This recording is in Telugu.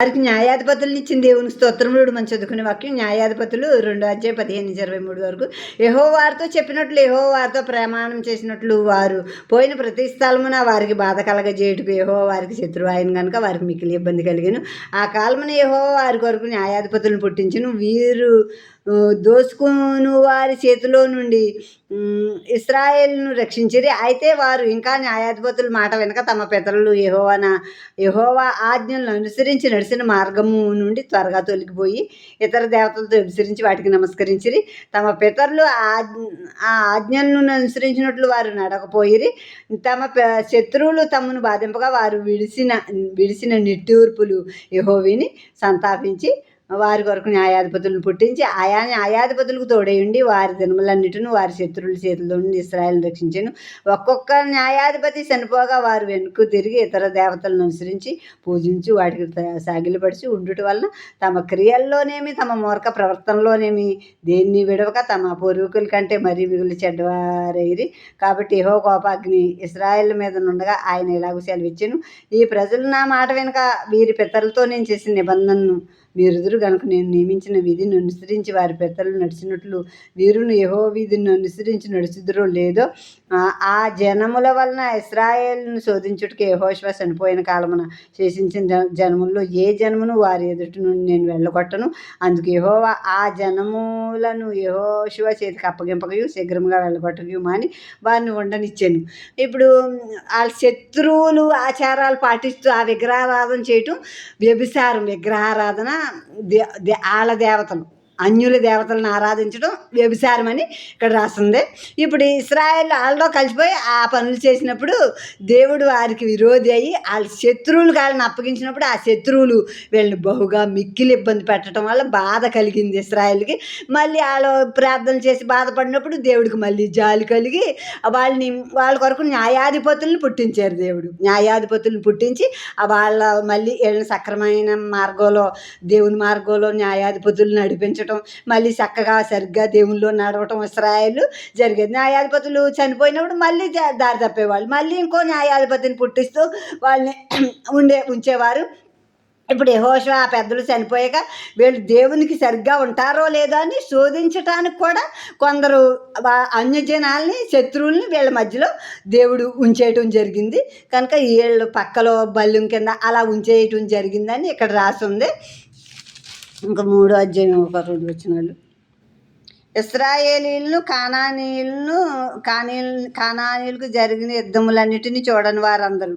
వారికి న్యాయాధిపతులను ఇచ్చిన దేవుని స్తోత్రములు. మనం చదువుకునే వాక్యం న్యాయాధిపతులు 2:15-23 వరకు. యెహోవాతో చెప్పినట్లు యెహోవాతో ప్రమాణం చేసినట్లు వారు పోయిన ప్రతి స్థలమున వారికి బాధ కలగజేయుటకు యెహోవా వారికి శత్రువు ఆయన కనుక వారికి మిక్కిలి ఇబ్బంది కలిగాను. ఆ కాలమున యెహోవా వారి కొరకు న్యాయాధిపతులను పుట్టించును. వీరు దోసుకుని వారి చేతిలో నుండి ఇశ్రాయేలును రక్షించిరి. అయితే వారు ఇంకా న్యాయాధిపతుల మాట వెనుక తమ పితరులు యెహోవా ఆజ్ఞలను అనుసరించి నడిచిన మార్గము నుండి త్వరగా తొలగిపోయి ఇతర దేవతలతో అనుసరించి వాటికి నమస్కరించిరి. తమ పితరులు ఆ ఆజ్ఞలను అనుసరించినట్లు వారు నడకపోయిరి. తమ శత్రువులు తమను బాధింపగా వారు విడిసిన నిట్టూర్పులు యెహోవాని సంతాపించి వారి కొరకు న్యాయాధిపతులను పుట్టించి ఆయా న్యాయాధిపతులకు తోడేయుండి వారి దినములన్నిటిని వారి శత్రువుల చేతుల్లో నుండి ఇశ్రాయేలును రక్షించెను. ఒక్కొక్క న్యాయాధిపతి చనిపోగా వారు వెనుక తిరిగి ఇతర దేవతలను అనుసరించి పూజించి వాటికి సాగిలపడిచి ఉండుట వలన తమ క్రియల్లోనేమి తమ మూర్ఖ ప్రవర్తనలోనేమి దేన్ని విడవక తమ పూర్వీకుల కంటే మరీ మిగులు చెడ్డవారైరి. కాబట్టి యెహోవా కోపాగ్ని ఇశ్రాయేలు మీద నుండగా ఆయన ఇలాగూ సెలవిచ్చెను. ఈ ప్రజలు నా మాట వెనుక వీరి పితరులతో నేను చేసిన నిబంధనను మీరుదురు గనుక నేను నియమించిన విధిని అనుసరించి వారి పితరులు నడిచినట్లు వీరును యెహోవా విధిని అనుసరించి నడుచుదురో లేదో ఆ జనముల వలన ఇశ్రాయేలును శోధించుటకు యెహోషువ చనిపోయిన కాలమున శేషించిన జనముల్లో ఏ జనమును వారి ఎదుటి నుండి నేను వెళ్ళగొట్టను. అందుకు యెహోవా ఆ జనములను యెహోషువ చేతికి అప్పగింపకయు శీఘ్రముగా వెళ్ళగొట్టకయు మాని వారిని ఉండనిచ్చాను. ఇప్పుడు వాళ్ళ శత్రువులు ఆచారాలు పాటిస్తూ ఆ విగ్రహారాధన చేయటం వ్యభిచారం. విగ్రహారాధన వాళ్ళ దేవతలు అన్యుల దేవతలను ఆరాధించడం వ్యభిచారం అని ఇక్కడ రాస్తుంది. ఇప్పుడు ఇశ్రాయేలు వాళ్ళలో కలిసిపోయి ఆ పనులు చేసినప్పుడు దేవుడు వారికి విరోధి అయ్యి వాళ్ళ శత్రువులు వాళ్ళని అప్పగించినప్పుడు ఆ శత్రువులు వీళ్ళని బహుగా మిక్కిలి ఇబ్బంది పెట్టడం వల్ల బాధ కలిగింది ఇశ్రాయేలుకి. మళ్ళీ వాళ్ళు ప్రార్థన చేసి బాధపడినప్పుడు దేవుడికి మళ్ళీ జాలి కలిగి వాళ్ళ కొరకు న్యాయాధిపతులను పుట్టించారు. దేవుడు న్యాయాధిపతులను పుట్టించి వాళ్ళ మళ్ళీ వీళ్ళని సక్రమైన మార్గంలో దేవుని మార్గంలో న్యాయాధిపతులు నడిపించడం, మళ్ళీ చక్కగా సరిగ్గా దేవుల్లో నడవటం ఇశ్రాయేలు జరిగేది. న్యాయాధిపతులు చనిపోయినప్పుడు మళ్ళీ దారి తప్పేవాళ్ళు. మళ్ళీ ఇంకో న్యాయాధిపతిని పుట్టిస్తూ వాళ్ళని ఉంచేవారు. ఇప్పుడు యెహోషువ ఆ పెద్దలు చనిపోయాక వీళ్ళు దేవునికి సరిగ్గా ఉంటారో లేదో అని శోధించటానికి కూడా కొందరు అన్యజనాల్ని శత్రువుల్ని వీళ్ళ మధ్యలో దేవుడు ఉంచేయటం జరిగింది. కనుక వీళ్ళు పక్కలో బల్యం కింద అలా ఉంచేయటం జరిగిందని ఇక్కడ రాసి ఉంది. ఇంకా 3వ అధ్యాయం 1-2 వచనాలు. ఇశ్రాయేలీయులను కానానీయులకు జరిగిన యుద్ధములన్నిటినీ చూడని వారందరూ